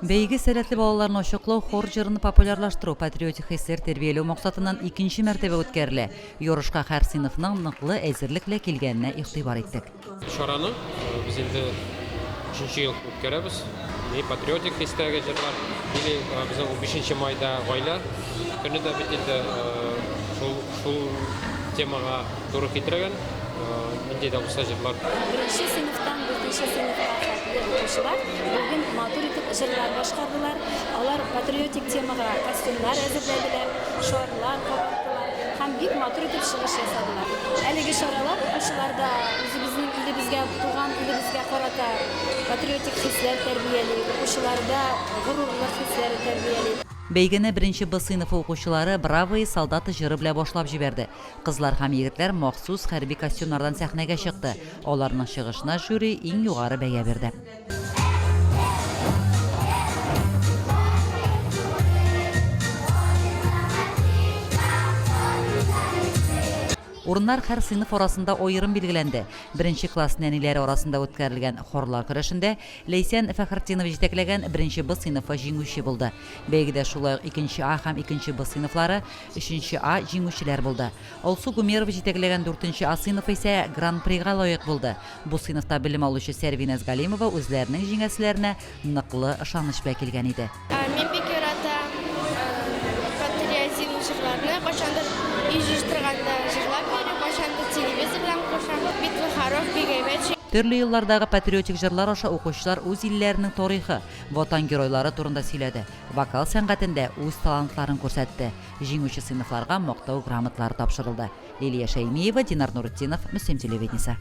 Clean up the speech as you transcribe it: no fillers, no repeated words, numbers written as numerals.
Бәйге сәләтле балаларны ошоклау, хор жырын популярлаштыру, патриотик хисләр тәрбияләү максатыннан икенче мәртәбә үткәрелә. Ярышка һәр сыйныфның ныклы әзерлекле килгәненә игътибар иттек. Шараны без инде 3нче ел үткәрәбез. Патриотик хисләргә җырлар, или безнең 15 майда гаилә көне дә бит инде шул темага туры китерген. Инде дә булса җырлар. Birinci sınıftan 4. sınıfa kadar okuşular bugün matür itip jırlar başkardılar. Onlar patriotik temaga kostümler әзерләделәр, şorlar kabarttılar. Hem büyük matür itip çıkış yasadılar. Әлеге şoralar okuşularda bizning ilibizga, туган ilibizga qarata patriotik hisler тәрбияле, okuşularda gururlu hisler тәрбияле. Бәйгене беренче Б сыйныфы укучылары «Бравый солдаты» җыры белән башлап җибәрде. Кызлар һәм егетләр махсус хәрби костюмнардан сәхнәгә чыкты. Аларның чыгышына жюри иң югары бәя бирде. Урыннар һәр сыйныф арасында аерым билгеләнде. Беренче класс нәниләре арасында үткәрелгән хорлар көрәшендә Лейсән Фәхретдинов җитәкләгән беренче Б сыйныфы җиңүче булды. Бәйгедә шулай ук 2нче А һәм 2нче Б сыйныфлары 3нче А җиңүчеләр булды. Алсу Гумеров җитәкләгән 4нче А сыйныфы исә Гран-прига лаек булды. Бу сыйныфта белем алучы Сәрвиназ Галимова үзләренең җиңәселәренә ныклы ышаныч белән килгән иде. Мен бик яратам патриотизм җырларны, кайчандыр оештырганда җырлап биреп, кайчандыр телевизордан кушам. Бик хорош, бик әйбәт. Төрле еллардагы патриотик җырлар аша укучылар үз илләренең тарихы, ватан геройлары турында сөйләде. Вокал сәнгатендә үз талантларын күрсәтте. Җиңүче сыйныфларга мактау грамоталары тапшырылды. Лилия Шәймиева, Динар Нуретдинов, Мөслим телевидениесе.